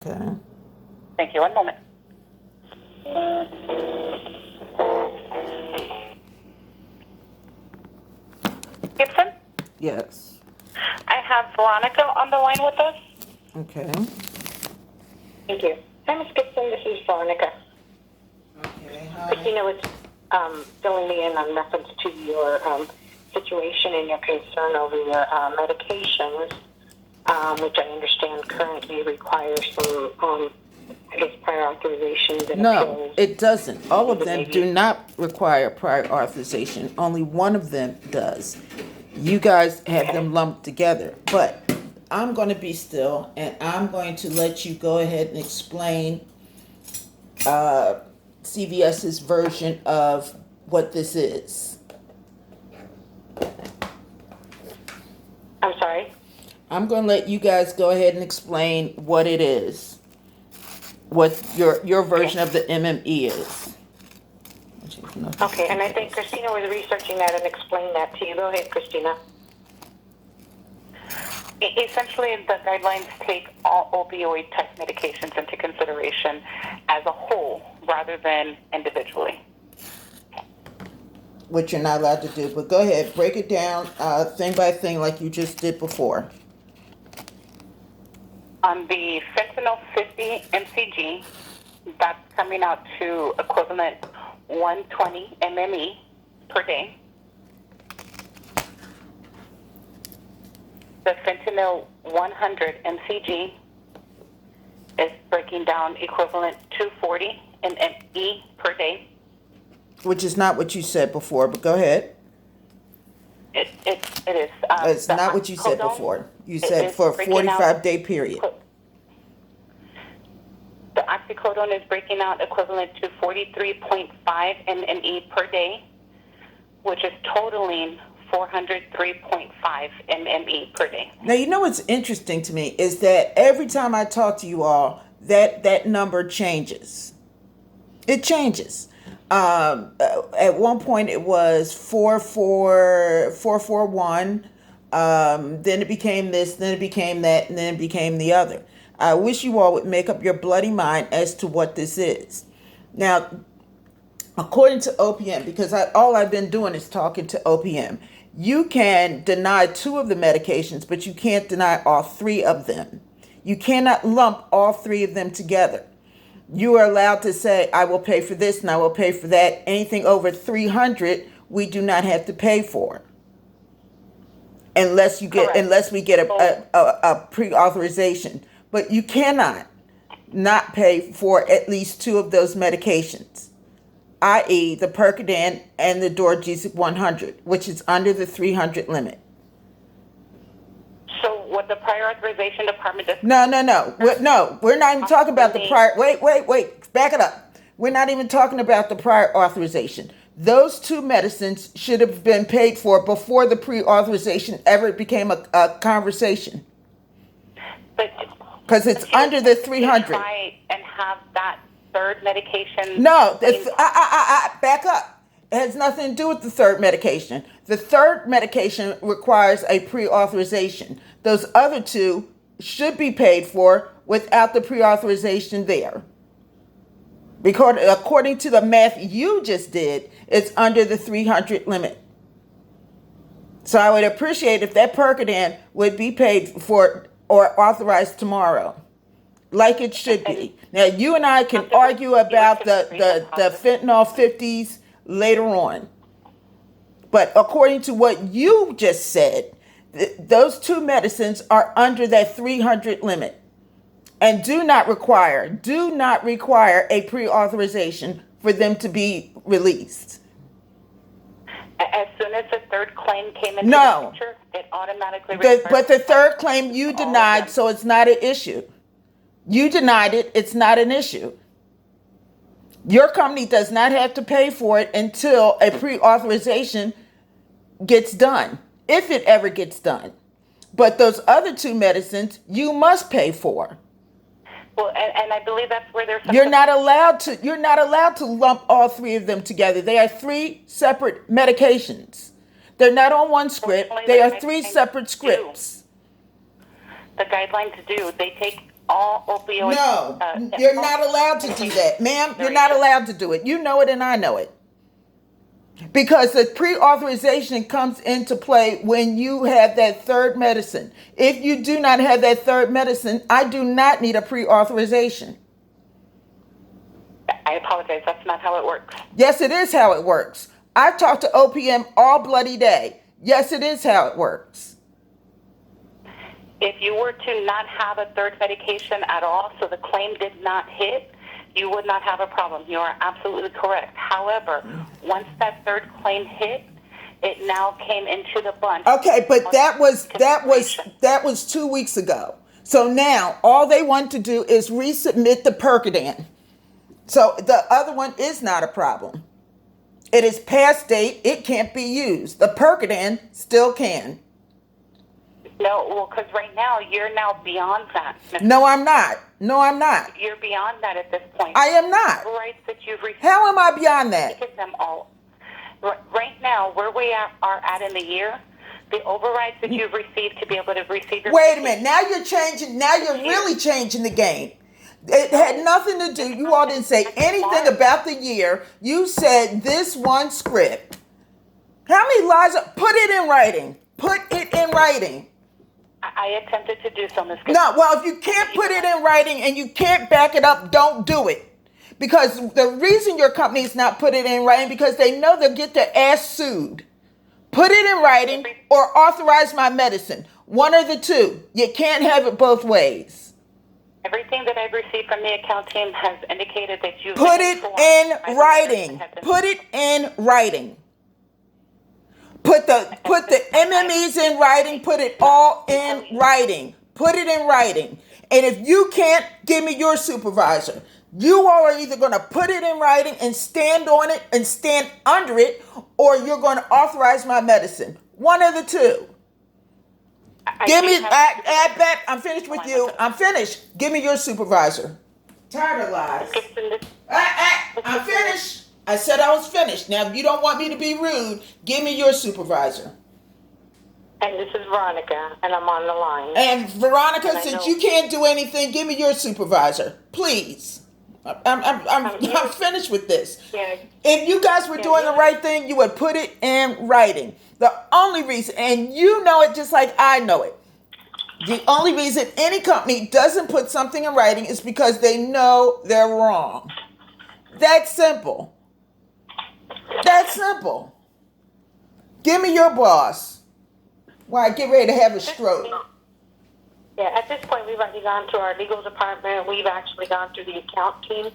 Okay. Thank you. One moment. Gibson, Yes. I have Veronica on the line with us. Okay. Thank you. Hi, Ms. Gibson. This is Veronica. Okay. Hi. Christina was filling me in on reference to your situation and your concern over your medications, which I understand currently requires some, prior authorizations and No, appeals. it doesn't. All of them Maybe. do not require prior authorization. Only one of them does. You guys have them lumped together. But I'm going to be still and I'm going to let you go ahead and explain CVS's version of what this is. I'm sorry? I'm going to let you guys go ahead and explain what it is. What your version of the MME is. Okay, and I think Christina was researching that and explained that to you. Go ahead, Christina. Essentially, the guidelines take all opioid type medications into consideration as a whole rather than individually. Which you're not allowed to do, but go ahead, break it down thing by thing like you just did before. On the fentanyl 50 mcg, that's coming out to equivalent 120 MME per day. The fentanyl 100 mcg is breaking down equivalent 240 MME per day. Which is not what you said before, but go ahead. It is. It's not what you said before. You said for a 45-day period. The oxycodone is breaking out equivalent to 43.5 MME per day, which is totaling 403.5 MME per day. Now, you know what's interesting to me is that every time I talk to you all, that number changes. It changes. At one point it was 441. Then it became this, then it became that, and then it became the other. I wish you all would make up your bloody mind as to what this is. Now, according to OPM, because all I've been doing is talking to OPM, you can deny 2 of the medications, but you can't deny all 3 of them. You cannot lump all 3 of them together. You are allowed to say, I will pay for this and I will pay for that. Anything over 300, we do not have to pay for. Unless we get a pre-authorization. But you cannot not pay for at least 2 of those medications, i.e. the Percodan and the Doralgesic 100, which is under the 300 limit. So what the prior authorization department does... No, we're not even talking about the prior... Wait, back it up. We're not even talking about the prior authorization. Those 2 medicines should have been paid for before the pre-authorization ever became a conversation. Because it's under the 300. Try and have that third medication... No, back up. It has nothing to do with the third medication. The third medication requires a pre-authorization. Those other 2 should be paid for without the pre-authorization there. Because according to the math you just did, it's under the 300 limit. So I would appreciate if that Percodan would be paid for or authorized tomorrow, like it should be. Now, you and I can argue about the fentanyl 50s later on. But according to what you just said, those 2 medicines are under that 300 limit and do not require a pre-authorization for them to be released. As soon as the third claim came into the picture, it automatically... But the third claim you denied, so it's not an issue. You denied it, it's not an issue. Your company does not have to pay for it until a pre-authorization gets done, if it ever gets done. But those other 2 medicines, you must pay for. Well, and I believe that's where there's... You're not allowed to lump all 3 of them together. They are 3 separate medications. They're not on one script. They are 3 separate scripts. The guidelines do. They take all opioid. No, you're not allowed to do that. Ma'am, you're not allowed to do it. You know it and I know it. Because the pre-authorization comes into play when you have that third medicine. If you do not have that third medicine, I do not need a pre-authorization. I apologize. That's not how it works. Yes, it is how it works. I talk to OPM all bloody day. Yes, it is how it works. If you were to not have a third medication at all, so the claim did not hit, you would not have a problem. You are absolutely correct. However, once that third claim hit, it now came into the bunch. Okay, but that was 2 weeks ago. So now all they want to do is resubmit the Percodan. So the other one is not a problem. It is past date. It can't be used. The Percodan still can. No, well, because right now you're now beyond that. No, I'm not. No, I'm not. You're beyond that at this point. I am not. Rights that you've received. How am I beyond that? Hit them all. Right now, where we are at in the year, the overrides that you've received to be able to receive your. Wait a minute. Now you're changing. Now you're really changing the game. It had nothing to do. You all didn't say anything about the year. You said this one script. How many lies? Put it in writing. Put it in writing. I attempted to do so, Ms. No, well, if you can't put it in writing and you can't back it up, don't do it. Because the reason your company is not put it in writing, because they know they'll get their ass sued. Put it in writing or authorize my medicine. One or the two. You can't have it both ways. Everything that I've received from the account team has indicated that you put it in writing. Put it in writing. Put the MMEs in writing. Put it all in writing. Put it in writing. And if you can't, give me your supervisor. You all are either going to put it in writing and stand on it and stand under it, or you're going to authorize my medicine. One of the two. Give me, I'm finished with you. I'm finished. Give me your supervisor. Tired of lies. I'm finished. I said I was finished. Now, if you don't want me to be rude, give me your supervisor. And this is Veronica, and I'm on the line. And Veronica, since you can't do anything, give me your supervisor, please. I'm finished with this. Yeah. If you guys were doing the right thing, you would put it in writing. The only reason, and you know it just like I know it, the only reason any company doesn't put something in writing is because they know they're wrong. That's simple. That's simple. Give me your boss. Why, I get ready to have a stroke. Yeah, at this point, we've already gone to our legal department. We've actually gone through the account team,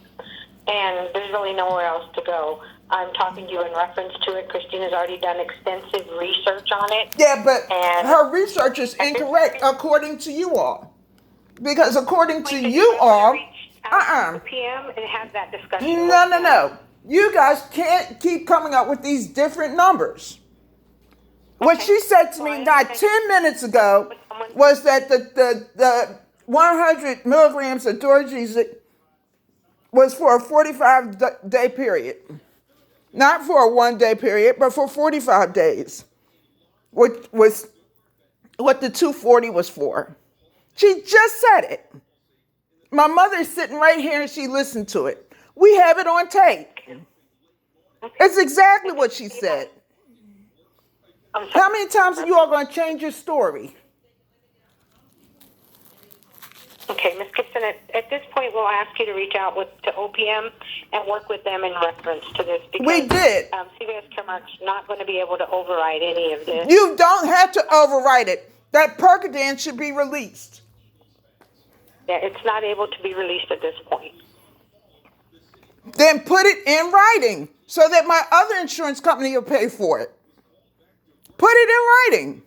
and there's really nowhere else to go. I'm talking to you in reference to it. Christina's already done extensive research on it. Yeah, but her research is incorrect according to you all. Because according to you all, PM and have that discussion. No. You guys can't keep coming up with these different numbers. What she said to me not 10 minutes ago was that the 100 milligrams of Dorjesic was for a 45-day period. Not for a 1-day period, but for 45 days, which was what the 240 was for. She just said it. My mother's sitting right here and she listened to it. We have it on tape. It's exactly what she said. How many times are you all going to change your story? Okay, Ms. Gibson, at this point, we'll ask you to reach out to OPM and work with them in reference to this. Because, we did. CVS Caremark's not going to be able to override any of this. You don't have to override it. That Percodan should be released. Yeah, it's not able to be released at this point. Then put it in writing so that my other insurance company will pay for it. Put it in writing.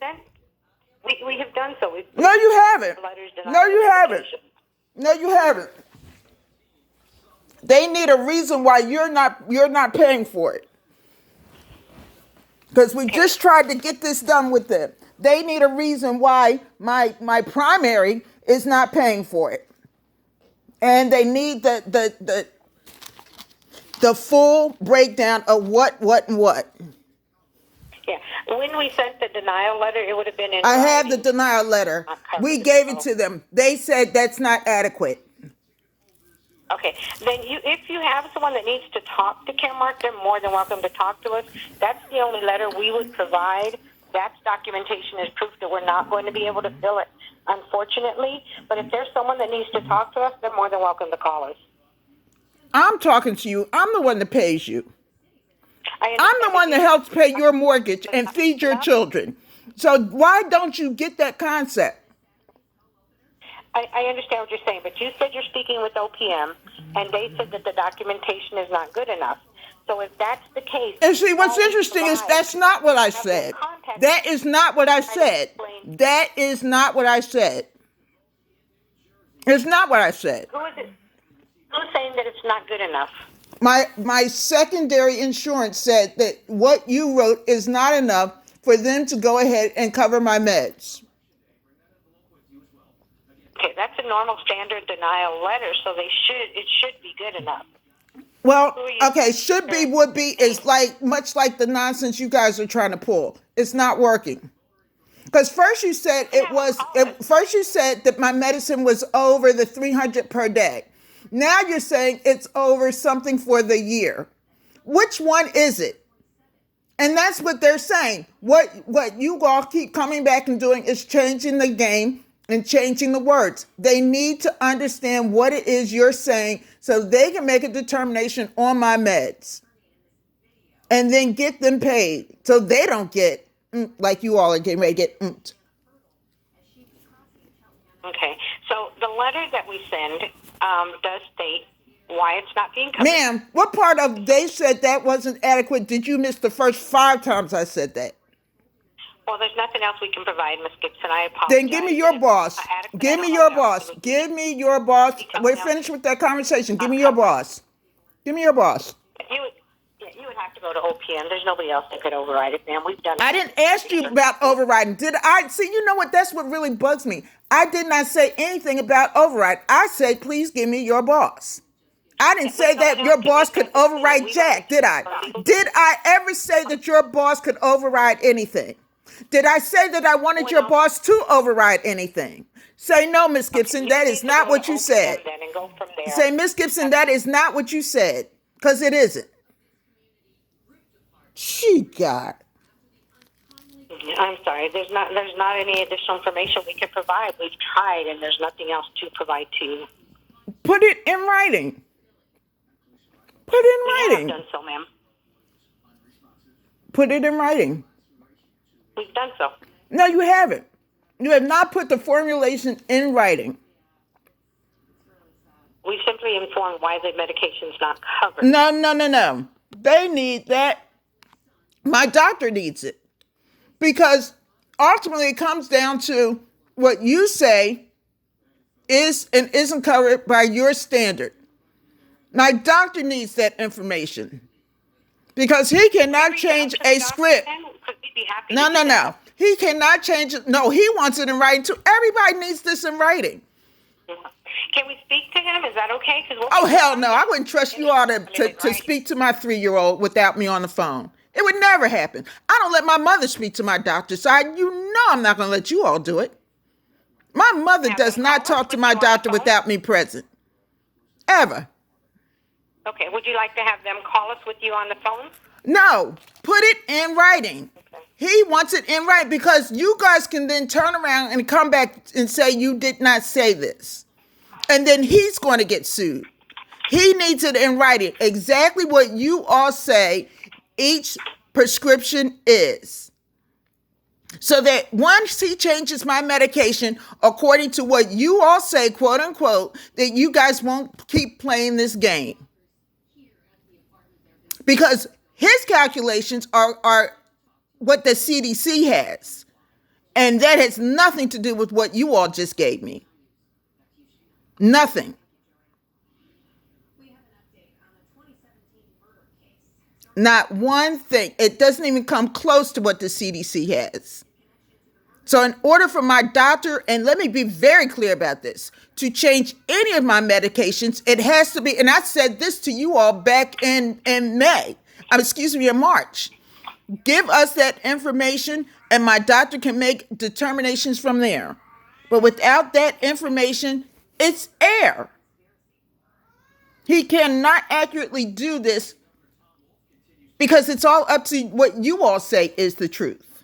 We have done so. No, you haven't. No, you haven't. No, you haven't. They need a reason why you're not paying for it. Because we just tried to get this done with them. They need a reason why my primary is not paying for it. And they need the full breakdown of what. Yeah, When we sent the denial letter, it would have been in I have the writing. denial letter. Not covered. We gave it to them. They said that's not adequate. Okay, then if you have someone that needs to talk to Caremark, they're more than welcome to talk to us. That's the only letter we would provide. That's documentation as proof that we're not going to be able to fill it, unfortunately. But if there's someone that needs to talk to us, they're more than welcome to call us. I'm talking to you. I'm the one that pays you. I I'm the understand one that you- helps pay your mortgage and feed your children. So why don't you get that concept? I understand what you're saying, but you said you're speaking with OPM, and they said that the documentation is not good enough. So if that's the case... And see, what's all we interesting is provide- that's not what I have them said. contact- That is not what I said. explain. That is not what I said. It's not what I said. Who is it? Who's saying that it's not good enough? My secondary insurance said that what you wrote is not enough for them to go ahead and cover my meds. Okay, that's a normal standard denial letter, so it should be good enough. Well, Who are you- okay, should be, would be is like much like the nonsense you guys are trying to pull. It's not working. Because first you said first you said that my medicine was over the 300 per day. Now you're saying it's over something for the year. Which one is it? And that's what they're saying. What you all keep coming back and doing is changing the game and changing the words. They need to understand what it is you're saying so they can make a determination on my meds and then get them paid so they don't get like you all are getting ready to get. Okay, so the letter that we send does state why it's not being covered. Ma'am, what part of they said that wasn't adequate did you miss the first 5 times I said that? Well, there's nothing else we can provide, Ms. Gibson. I apologize. Then give me your boss. Adequate, Give I me don't your know. boss. Give me your boss. We're finished with that conversation. Give me your boss. Give me your boss. You would have to go to OPM. There's nobody else that could override it, ma'am. We've done. I didn't ask you about overriding. Did I? See, you know what? That's what really bugs me. I did not say anything about override. I said, please give me your boss. I didn't say that your boss could override Jack, did I? Did I ever say that your boss could override anything? Did I say that I wanted your boss to override anything? Say no, Miss Gibson. That is not what you said. Then and go from there. Say, Miss Gibson, that is not what you said. Because it isn't. She got. I'm sorry. There's not any additional information we can provide. We've tried, and there's nothing else to provide to you. Put it in writing. Put it We in have writing. done so, ma'am. Put it in writing. We've done so. No, you haven't. You have not put the formulation in writing. We simply informed why the medication's not covered. No. They need that. My doctor needs it. Because ultimately it comes down to what you say is and isn't covered by your standard. My doctor needs that information. Because he cannot change a script. No. He cannot change it. No, he wants it in writing too. Everybody needs this in writing. Can we speak to him? Is that okay? Oh, hell no. I wouldn't trust you all to speak to my 3-year-old without me on the phone. It would never happen. I don't let my mother speak to my doctor, so you know I'm not going to let you all do it. My mother does not talk to my doctor without me present. Ever. Okay. Would you like to have them call us with you on the phone? No. Put it in writing. Okay. He wants it in writing because you guys can then turn around and come back and say you did not say this. And then he's going to get sued. He needs it in writing. Exactly what you all say each prescription is. So that once he changes my medication, according to what you all say, quote unquote, that you guys won't keep playing this game. Because his calculations are what the CDC has. And that has nothing to do with what you all just gave me. Nothing. Not one thing. It doesn't even come close to what the CDC has. So in order for my doctor, and let me be very clear about this, to change any of my medications, it has to be, and I said this to you all back in March. Give us that information, and my doctor can make determinations from there. But without that information, it's air. He cannot accurately do this because it's all up to what you all say is the truth.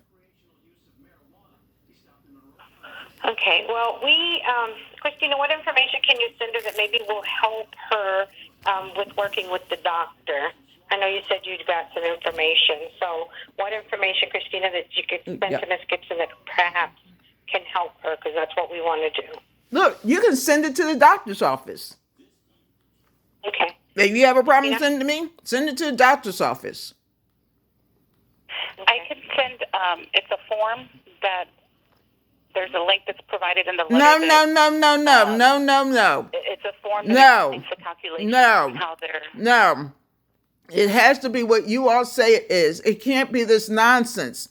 Okay, well, Christina, what information can you send her that maybe will help her with working with the doctor? I know you said you'd got some information. So what information, Christina, that you could send to Ms. Gibson that perhaps can help her? Because that's what we want to do. Look, you can send it to the doctor's office. Okay. If you have a problem sending it to me, send it to the doctor's office. I could send, it's a form that there's a link that's provided in the letter. No. It's a form that makes the calculation No. how they're... No. It has to be what you all say it is. It can't be this nonsense.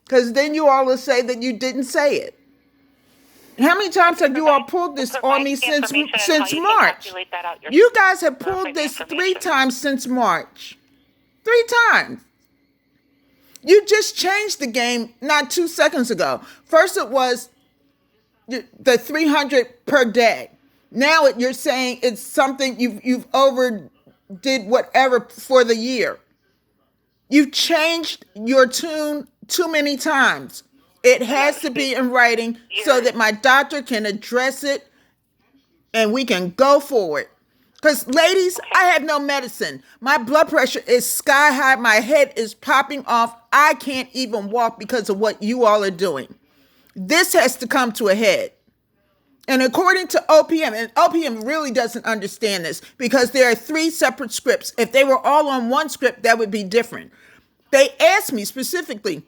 Because then you all will say that you didn't say it. How many times have you all pulled this on me since March? You guys have pulled this 3 times since March. 3 times. You just changed the game not 2 seconds ago. First it was the 300 per day. Now you're saying it's something you've overdid whatever for the year. You've changed your tune too many times. It has to be in writing so that my doctor can address it and we can go forward. Because, ladies, I have no medicine. My blood pressure is sky high. My head is popping off. I can't even walk because of what you all are doing. This has to come to a head. And according to OPM, and OPM really doesn't understand this because there are 3 separate scripts. If they were all on one script, that would be different. They asked me specifically,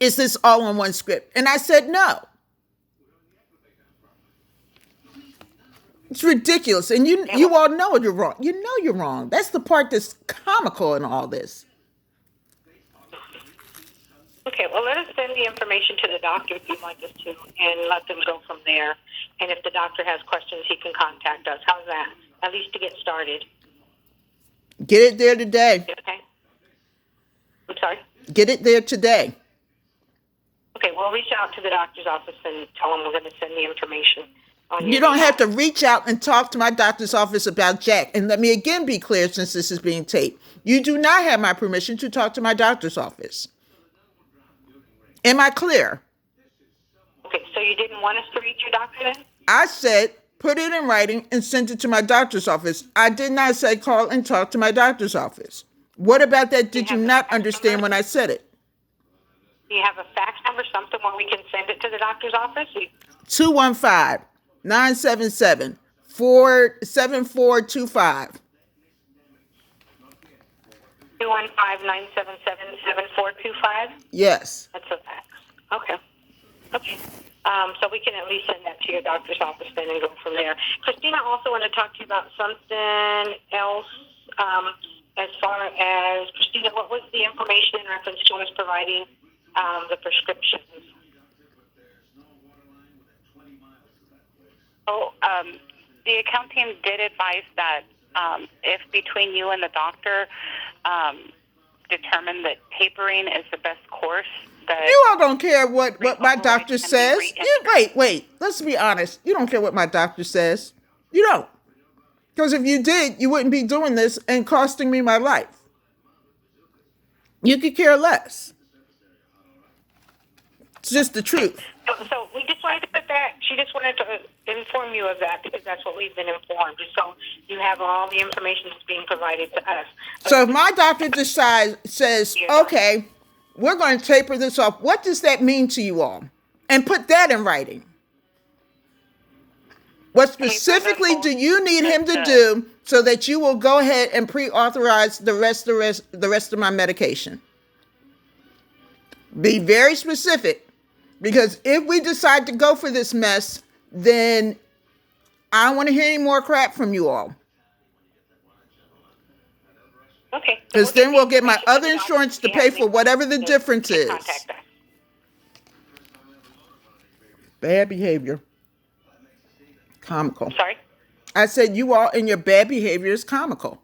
is this all on one script? And I said no. It's ridiculous. And you all know you're wrong. You know you're wrong. That's the part that's comical in all this. Okay, well, let us send the information to the doctor if you'd like us to, and let them go from there. And if the doctor has questions, he can contact us. How's that? At least to get started. Get it there today. Okay. I'm sorry? Get it there today. Okay, we'll reach out to the doctor's office and tell them we're going to send the information. You don't have to reach out and talk to my doctor's office about Jack. And let me again be clear, since this is being taped. You do not have my permission to talk to my doctor's office. Am I clear? Okay, so you didn't want us to reach your doctor then? I said put it in writing and send it to my doctor's office. I did not say call and talk to my doctor's office. What about that did you not understand when I said it? Do you have a fax number, something where we can send it to the doctor's office? 215-977-7425. 215-977-7425? Yes. That's a fax. Okay. So we can at least send that to your doctor's office then and go from there. Christina, I also want to talk to you about something else. As far as, Christina, what was the information in reference to us providing the prescriptions? The account team did advise that if between you and the doctor determine that tapering is the best course, that you all don't care what my doctor says. Wait. Let's be honest. You don't care what my doctor says. You don't. Because if you did, you wouldn't be doing this and costing me my life. You could care less. It's just the truth. So we just wanted to put that, she just wanted to inform you of that because that's what we've been informed. Just so you have all the information that's being provided to us. So if my doctor says, okay, we're going to taper this off, what does that mean to you all? And put that in writing. What specifically do you need him to do so that you will go ahead and pre-authorize the rest of my medication? Be very specific. Because if we decide to go for this mess, then I don't want to hear any more crap from you all. Okay. Because then we'll get my other insurance to pay for whatever the difference is. Bad behavior. Comical. Sorry? I said you all and your bad behavior is comical.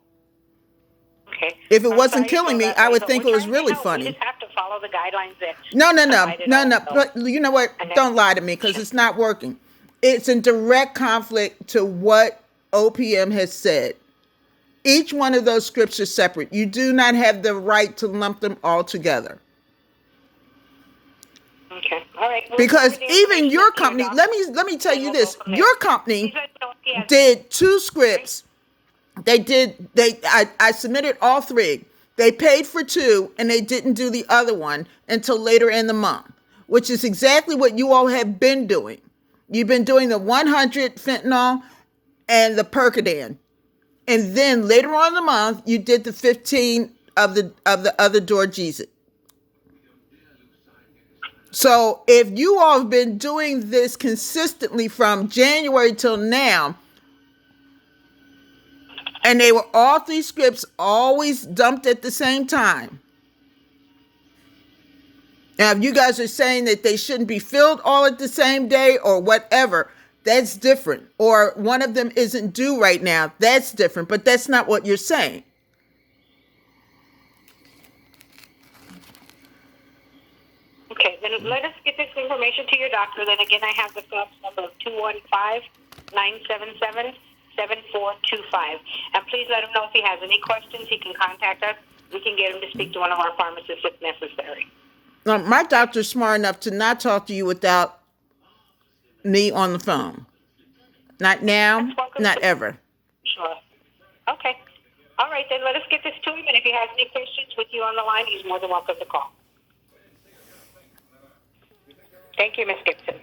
Okay. If it wasn't killing me, I would think it was really funny. We just have follow the guidelines that. No. provided also. But you know what? And then- Don't lie to me because it's not working. It's in direct conflict to what OPM has said. Each one of those scripts is separate. You do not have the right to lump them all together. Okay. All right. We'll Because forward the even information your to company, doctor, let me tell and you we'll this. go from there. Your company Please let me know if he has- did 2 scripts. I submitted all 3. They paid for 2 and they didn't do the other one until later in the month, which is exactly what you all have been doing. You've been doing the 100 fentanyl and the Percodan. And then later on in the month, you did the 15 of the other Dorjeezic. So if you all have been doing this consistently from January till now, and they were all 3 scripts always dumped at the same time. Now, if you guys are saying that they shouldn't be filled all at the same day or whatever, that's different. Or one of them isn't due right now, that's different. But that's not what you're saying. Okay, then let us get this information to your doctor. Then again, I have the fax number of 215-977-7425. And please let him know if he has any questions. He can contact us. We can get him to speak to one of our pharmacists if necessary. My doctor's smart enough to not talk to you without me on the phone. Not now, not ever. Sure. Okay. All right, then let us get this to him. And if he has any questions with you on the line, he's more than welcome to call. Thank you, Ms. Gibson.